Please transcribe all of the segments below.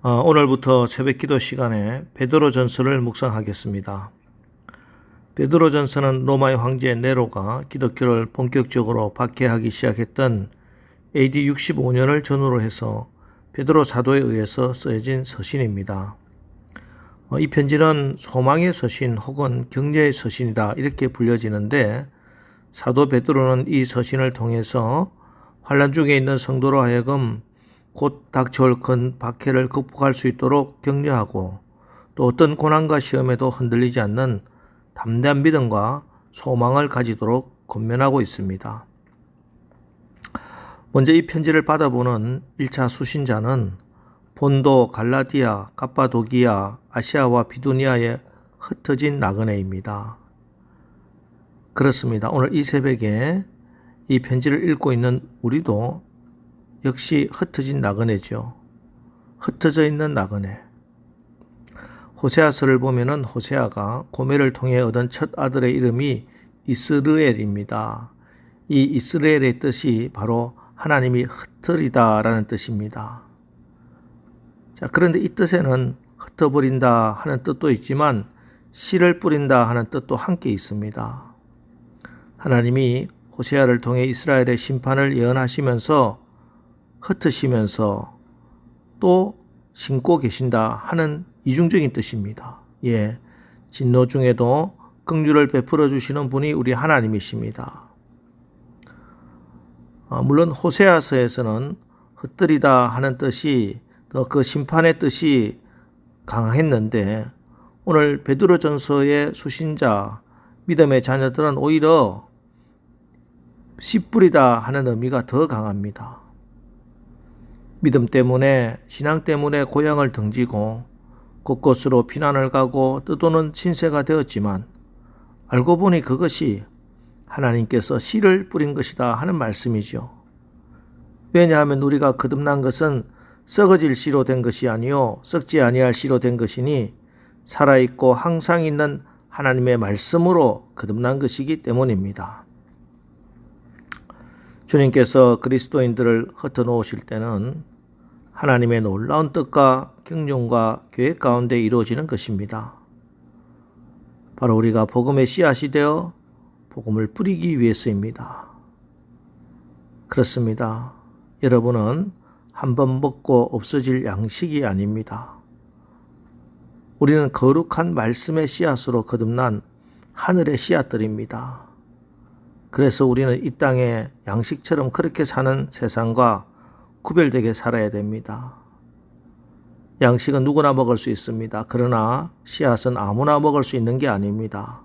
오늘부터 새벽기도 시간에 베드로전서를 묵상하겠습니다. 베드로전서는 로마의 황제 네로가 기독교를 본격적으로 박해하기 시작했던 AD 65년을 전후로 해서 베드로 사도에 의해서 쓰여진 서신입니다. 이 편지는 소망의 서신 혹은 격려의 서신이다 이렇게 불려지는데, 사도 베드로는 이 서신을 통해서 환난 중에 있는 성도로 하여금 곧 닥쳐올 큰 박해를 극복할 수 있도록 격려하고, 또 어떤 고난과 시험에도 흔들리지 않는 담대한 믿음과 소망을 가지도록 권면하고 있습니다. 먼저 이 편지를 받아보는 1차 수신자는 본도, 갈라디아, 갑바도기아, 아시아와 비두니아에 흩어진 나그네입니다. 그렇습니다. 오늘 이 새벽에 이 편지를 읽고 있는 우리도 역시 흩어진 나그네죠. 흩어져 있는 나그네. 호세아서를 보면은 호세아가 고멜을 통해 얻은 첫 아들의 이름이 이스르엘입니다. 이 이스라엘의 뜻이 바로 하나님이 흩트리다라는 뜻입니다. 자, 그런데 이 뜻에는 흩어버린다 하는 뜻도 있지만 씨를 뿌린다 하는 뜻도 함께 있습니다. 하나님이 호세아를 통해 이스라엘의 심판을 예언하시면서 흩으시면서 또 심고 계신다 하는 이중적인 뜻입니다. 진노 중에도 긍휼을 베풀어 주시는 분이 우리 하나님이십니다. 물론 호세아서에서는 흩뜨리다 하는 뜻이 더 그 심판의 뜻이 강했는데, 오늘 베드로전서의 수신자 믿음의 자녀들은 오히려 씨 뿌리다 하는 의미가 더 강합니다. 믿음 때문에, 신앙 때문에 고향을 등지고 곳곳으로 피난을 가고 떠도는 신세가 되었지만, 알고 보니 그것이 하나님께서 씨를 뿌린 것이다 하는 말씀이죠. 왜냐하면 우리가 거듭난 것은 썩어질 씨로 된 것이 아니요 썩지 아니할 씨로 된 것이니, 살아있고 항상 있는 하나님의 말씀으로 거듭난 것이기 때문입니다. 주님께서 그리스도인들을 흩어놓으실 때는 하나님의 놀라운 뜻과 경륜과 계획 가운데 이루어지는 것입니다. 바로 우리가 복음의 씨앗이 되어 복음을 뿌리기 위해서입니다. 그렇습니다. 여러분은 한번 먹고 없어질 양식이 아닙니다. 우리는 거룩한 말씀의 씨앗으로 거듭난 하늘의 씨앗들입니다. 그래서 우리는 이 땅에 양식처럼 그렇게 사는 세상과 구별되게 살아야 됩니다. 양식은 누구나 먹을 수 있습니다. 그러나 씨앗은 아무나 먹을 수 있는 게 아닙니다.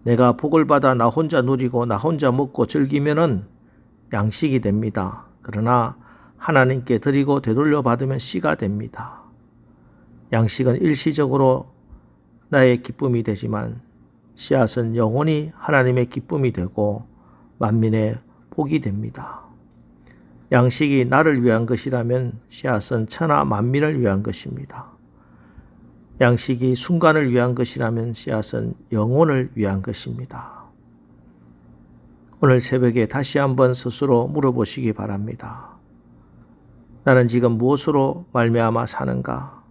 내가 복을 받아 나 혼자 누리고 나 혼자 먹고 즐기면은 양식이 됩니다. 그러나 하나님께 드리고 되돌려 받으면 씨가 됩니다. 양식은 일시적으로 나의 기쁨이 되지만 씨앗은 영원히 하나님의 기쁨이 되고 만민의 복이 됩니다. 양식이 나를 위한 것이라면 씨앗은 천하 만민을 위한 것입니다. 양식이 순간을 위한 것이라면 씨앗은 영혼을 위한 것입니다. 오늘 새벽에 다시 한번 스스로 물어보시기 바랍니다. 나는 지금 무엇으로 말미암아 사는가?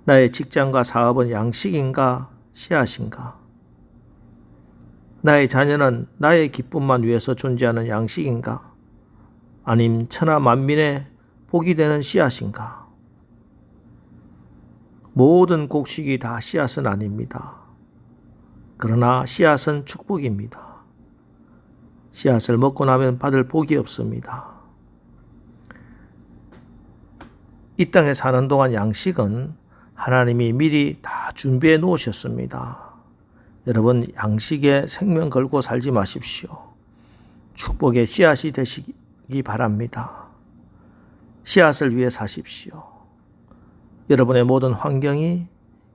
나의 직장과 사업은 양식인가? 씨앗인가? 나의 자녀는 나의 기쁨만 위해서 존재하는 양식인가? 아님 천하 만민의 복이 되는 씨앗인가? 모든 곡식이 다 씨앗은 아닙니다. 그러나 씨앗은 축복입니다. 씨앗을 먹고 나면 받을 복이 없습니다. 이 땅에 사는 동안 양식은 하나님이 미리 다 준비해 놓으셨습니다. 여러분, 양식에 생명 걸고 살지 마십시오. 축복의 씨앗이 되시기 바랍니다. 씨앗을 위해 사십시오. 여러분의 모든 환경이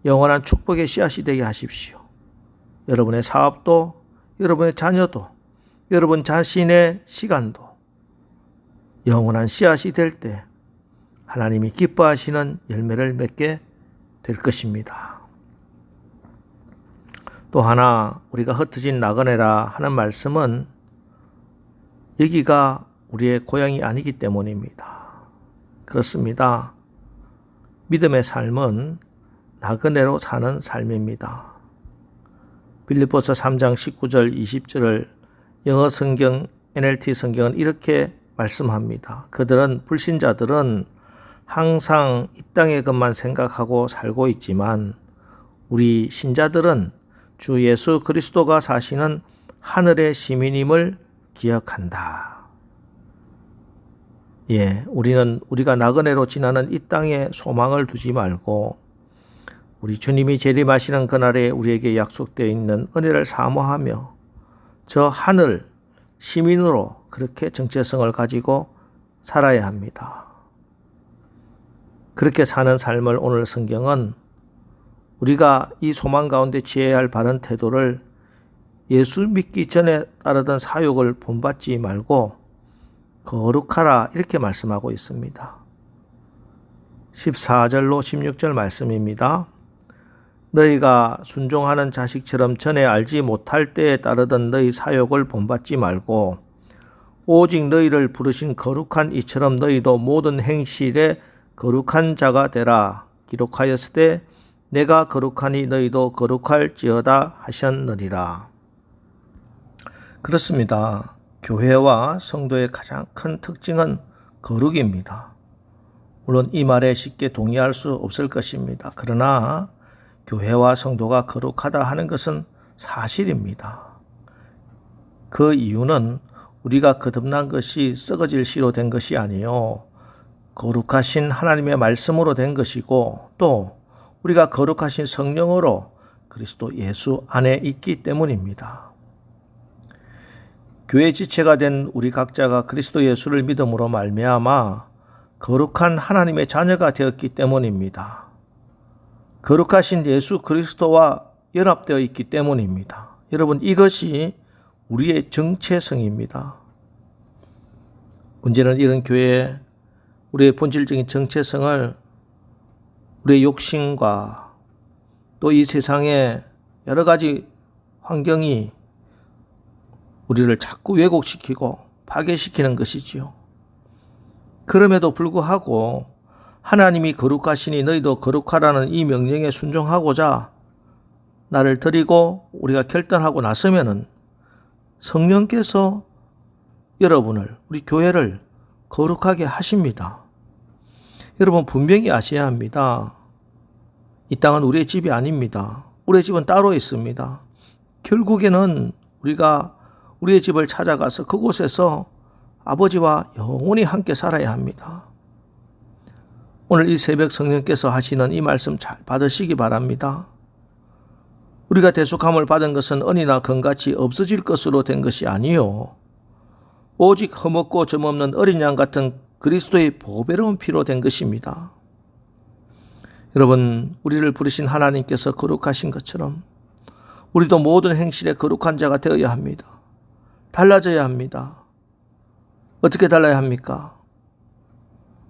영원한 축복의 씨앗이 되게 하십시오. 여러분의 사업도, 여러분의 자녀도, 여러분 자신의 시간도 영원한 씨앗이 될 때 하나님이 기뻐하시는 열매를 맺게 될 것입니다. 또 하나, 우리가 흩어진 나그네라 하는 말씀은 여기가 우리의 고향이 아니기 때문입니다. 그렇습니다. 믿음의 삶은 나그네로 사는 삶입니다. 빌립보서 3장 19절 20절을 영어 성경 NLT 성경은 이렇게 말씀합니다. 그들은 불신자들은 항상 이 땅의 것만 생각하고 살고 있지만 우리 신자들은 주 예수 그리스도가 사시는 하늘의 시민임을 기억한다. 우리는 우리가 나그네로 지나는 이 땅에 소망을 두지 말고 우리 주님이 재림하시는 그날에 우리에게 약속되어 있는 은혜를 사모하며 저 하늘 시민으로 그렇게 정체성을 가지고 살아야 합니다. 그렇게 사는 삶을 오늘 성경은 우리가 이 소망 가운데 취해야 할 바른 태도를 예수 믿기 전에 따르던 사욕을 본받지 말고 거룩하라 이렇게 말씀하고 있습니다. 14절로 16절 말씀입니다. 너희가 순종하는 자식처럼 전에 알지 못할 때에 따르던 너희 사욕을 본받지 말고 오직 너희를 부르신 거룩한 이처럼 너희도 모든 행실에 거룩한 자가 되라. 기록하였으되 내가 거룩하니 너희도 거룩할지어다 하셨느니라. 그렇습니다. 교회와 성도의 가장 큰 특징은 거룩입니다. 물론 이 말에 쉽게 동의할 수 없을 것입니다. 그러나 교회와 성도가 거룩하다 하는 것은 사실입니다. 그 이유는 우리가 거듭난 것이 썩어질 씨로 된 것이 아니요 거룩하신 하나님의 말씀으로 된 것이고 또 우리가 거룩하신 성령으로 그리스도 예수 안에 있기 때문입니다. 교회 지체가 된 우리 각자가 그리스도 예수를 믿음으로 말미암아 거룩한 하나님의 자녀가 되었기 때문입니다. 거룩하신 예수 그리스도와 연합되어 있기 때문입니다. 여러분, 이것이 우리의 정체성입니다. 문제는 이런 교회에 우리의 본질적인 정체성을 우리의 욕심과 또 이 세상의 여러 가지 환경이 우리를 자꾸 왜곡시키고 파괴시키는 것이지요. 그럼에도 불구하고 하나님이 거룩하시니 너희도 거룩하라는 이 명령에 순종하고자 나를 드리고 우리가 결단하고 나서면은 성령께서 여러분을, 우리 교회를 거룩하게 하십니다. 여러분 분명히 아셔야 합니다. 이 땅은 우리의 집이 아닙니다. 우리의 집은 따로 있습니다. 결국에는 우리가 우리의 집을 찾아가서 그곳에서 아버지와 영원히 함께 살아야 합니다. 오늘 이 새벽 성령께서 하시는 이 말씀 잘 받으시기 바랍니다. 우리가 대속함을 받은 것은 은이나 금같이 없어질 것으로 된 것이 아니요 오직 흠없고 점없는 어린 양 같은 그리스도의 보배로운 피로 된 것입니다. 여러분, 우리를 부르신 하나님께서 거룩하신 것처럼 우리도 모든 행실에 거룩한 자가 되어야 합니다. 달라져야 합니다. 어떻게 달라야 합니까?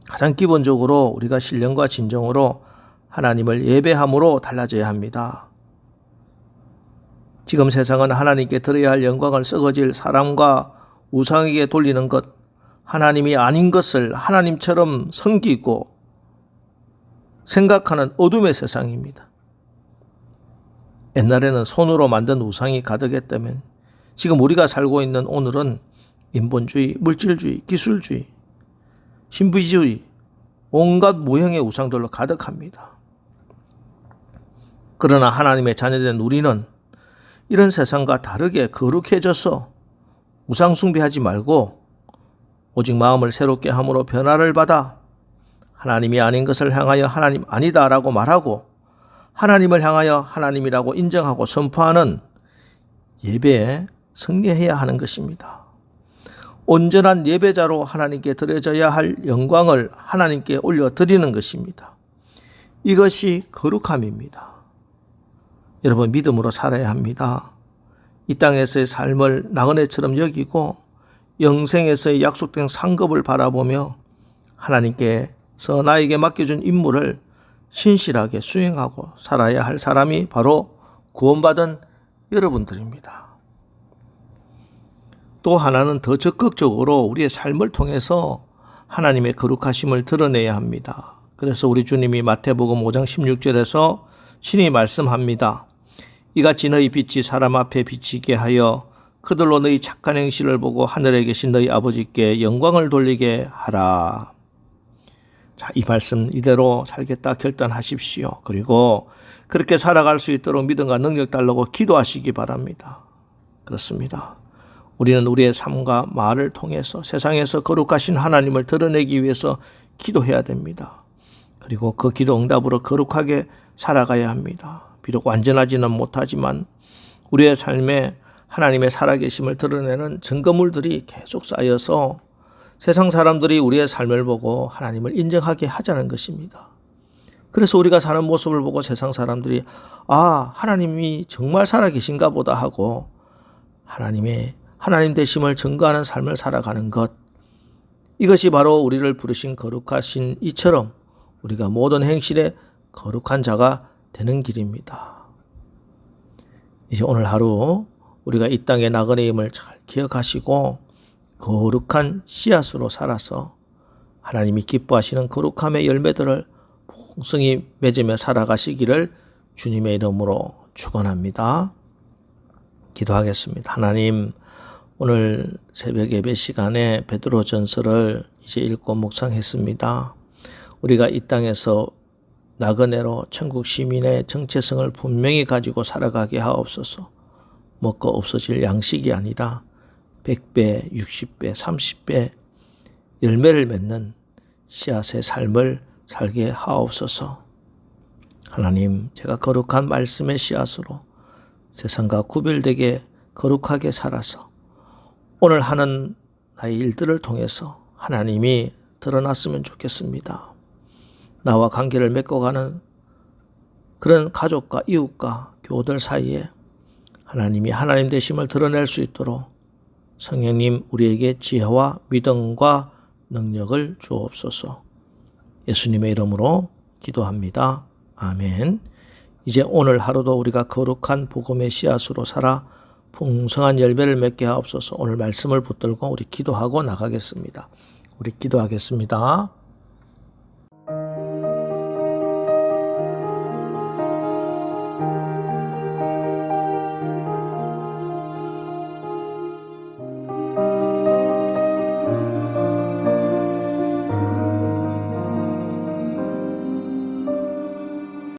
가장 기본적으로 우리가 신령과 진정으로 하나님을 예배함으로 달라져야 합니다. 지금 세상은 하나님께 드려야 할 영광을 썩어질 사람과 우상에게 돌리는 것, 하나님이 아닌 것을 하나님처럼 섬기고 생각하는 어둠의 세상입니다. 옛날에는 손으로 만든 우상이 가득했다면 지금 우리가 살고 있는 오늘은 인본주의, 물질주의, 기술주의, 신비주의, 온갖 모형의 우상들로 가득합니다. 그러나 하나님의 자녀된 우리는 이런 세상과 다르게 거룩해져서 우상 숭배하지 말고 오직 마음을 새롭게 함으로 변화를 받아 하나님이 아닌 것을 향하여 하나님 아니다라고 말하고 하나님을 향하여 하나님이라고 인정하고 선포하는 예배에 승리해야 하는 것입니다. 온전한 예배자로 하나님께 드려져야 할 영광을 하나님께 올려드리는 것입니다. 이것이 거룩함입니다. 여러분, 믿음으로 살아야 합니다. 이 땅에서의 삶을 나그네처럼 여기고 영생에서의 약속된 상급을 바라보며 하나님께서 나에게 맡겨준 임무를 신실하게 수행하고 살아야 할 사람이 바로 구원받은 여러분들입니다. 또 하나는 더 적극적으로 우리의 삶을 통해서 하나님의 거룩하심을 드러내야 합니다. 그래서 우리 주님이 마태복음 5장 16절에서 신이 말씀합니다. 이같이 너희 빛이 사람 앞에 비치게 하여 그들로 너희 착한 행실을 보고 하늘에 계신 너희 아버지께 영광을 돌리게 하라. 자, 이 말씀 이대로 살겠다 결단하십시오. 그리고 그렇게 살아갈 수 있도록 믿음과 능력 달라고 기도하시기 바랍니다. 그렇습니다. 우리는 우리의 삶과 말을 통해서 세상에서 거룩하신 하나님을 드러내기 위해서 기도해야 됩니다. 그리고 그 기도 응답으로 거룩하게 살아가야 합니다. 비록 완전하지는 못하지만 우리의 삶에 하나님의 살아계심을 드러내는 증거물들이 계속 쌓여서 세상 사람들이 우리의 삶을 보고 하나님을 인정하게 하자는 것입니다. 그래서 우리가 사는 모습을 보고 세상 사람들이 하나님이 정말 살아계신가 보다 하고 하나님 되심을 증거하는 삶을 살아가는 것, 이것이 바로 우리를 부르신 거룩하신 이처럼 우리가 모든 행실에 거룩한 자가 되는 길입니다. 이제 오늘 하루 우리가 이 땅의 나그네임을 잘 기억하시고 거룩한 씨앗으로 살아서 하나님이 기뻐하시는 거룩함의 열매들을 풍성히 맺으며 살아가시기를 주님의 이름으로 축원합니다. 기도하겠습니다. 하나님, 오늘 새벽 예배 시간에 베드로전서를 이제 읽고 묵상했습니다. 우리가 이 땅에서 나그네로 천국 시민의 정체성을 분명히 가지고 살아가게 하옵소서. 먹고 없어질 양식이 아니라 100배, 60배, 30배 열매를 맺는 씨앗의 삶을 살게 하옵소서. 하나님, 제가 거룩한 말씀의 씨앗으로 세상과 구별되게 거룩하게 살아서 오늘 하는 나의 일들을 통해서 하나님이 드러났으면 좋겠습니다. 나와 관계를 맺고 가는 그런 가족과 이웃과 교우들 사이에 하나님이 하나님 되심을 드러낼 수 있도록 성령님 우리에게 지혜와 믿음과 능력을 주옵소서. 예수님의 이름으로 기도합니다. 아멘. 이제 오늘 하루도 우리가 거룩한 복음의 씨앗으로 살아 풍성한 열매를 맺게 하옵소서. 오늘 말씀을 붙들고 우리 기도하고 나가겠습니다. 우리 기도하겠습니다.